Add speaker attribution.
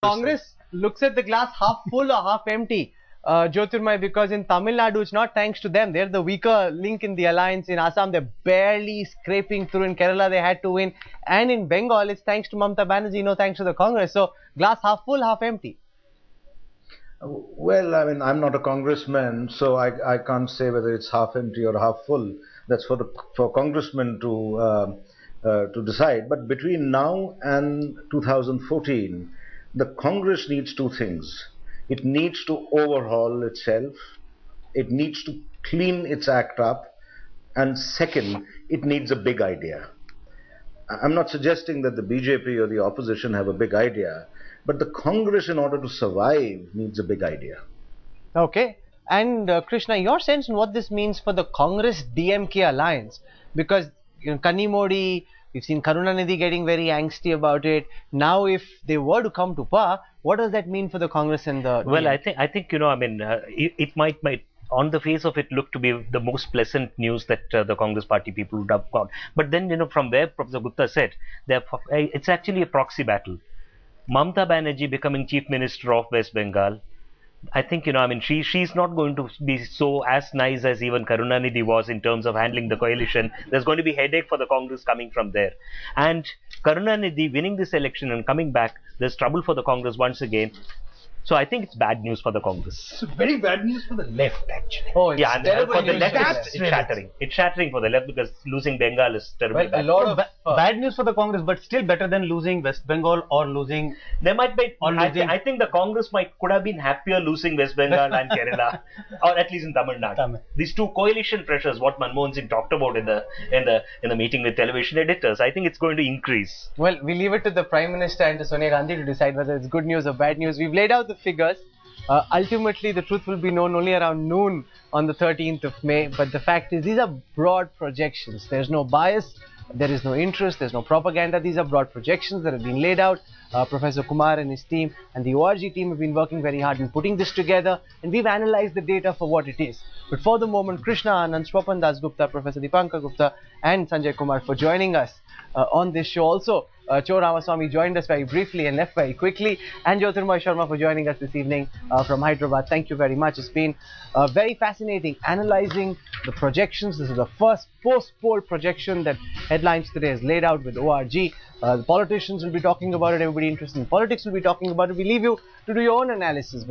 Speaker 1: Congress looks at the glass half full or half empty, Jyotirmay, because in Tamil Nadu, it's not thanks to them. They're the weaker link in the alliance. In Assam, they're barely scraping through. In Kerala, they had to win. And in Bengal, it's thanks to Mamata Banerjee, no thanks to the Congress. So, glass half full, half empty.
Speaker 2: Well, I mean, I'm not a congressman, so I can't say whether it's half empty or half full. That's for congressmen to decide. But between now and 2014, the Congress needs two things. It needs to overhaul itself. It needs to clean its act up. And second, it needs a big idea. I'm not suggesting that the BJP or the opposition have a big idea, but the Congress, in order to survive, needs a big idea.
Speaker 1: Okay. And Krishna, your sense on what this means for the Congress DMK alliance? Because Kanni Modi, we've seen Karunanidhi getting very angsty about it. Now, if they were to come to power, what does that mean for the Congress and the
Speaker 3: Well,
Speaker 1: DMK?
Speaker 3: I think it might on the face of it look to be the most pleasant news that the Congress party people would have got. But then, from where Professor Gupta said, it's actually a proxy battle. Mamata Banerjee becoming Chief Minister of West Bengal, I think, she's not going to be so as nice as even Karunanidhi was in terms of handling the coalition. There's going to be headache for the Congress coming from there. And Karunanidhi winning this election and coming back, there's trouble for the Congress once again. So I think it's bad news for the Congress.
Speaker 4: It's very bad news for the left, actually.
Speaker 1: Oh, it's
Speaker 3: Yeah, and
Speaker 1: terrible
Speaker 3: for the
Speaker 1: news
Speaker 3: left,
Speaker 1: for the
Speaker 3: it's shattering. It's shattering for the left because losing Bengal is terrible.
Speaker 1: Well, a lot of
Speaker 4: Bad news for the Congress, but still better than losing West Bengal or losing.
Speaker 3: There might be. I think the Congress could have been happier losing West Bengal and Kerala, or at least in Tamil Nadu. These two coalition pressures, what Manmohan Singh talked about in the meeting with television editors, I think it's going to increase.
Speaker 1: Well, we leave it to the Prime Minister and to Sonia Gandhi to decide whether it's good news or bad news. We've laid out the figures. Ultimately, the truth will be known only around noon on the 13th of May. But the fact is, these are broad projections. There's no bias, there is no interest, there's no propaganda. These are broad projections that have been laid out. Professor Kumar and his team and the ORG team have been working very hard in putting this together, and we've analyzed the data for what it is. But for the moment, Krishna Anand, Swapan Das Gupta, Professor Dipankar Gupta and Sanjay Kumar for joining us on this show. Also, Cho Ramaswamy joined us very briefly and left very quickly, and Jyotirmay Sharma for joining us this evening from Hyderabad. Thank you very much. It's been very fascinating analyzing the projections. This is the first post-poll projection that Headlines Today has laid out with ORG. The politicians will be talking about it. Everybody interested in politics will be talking about it. We leave you to do your own analysis.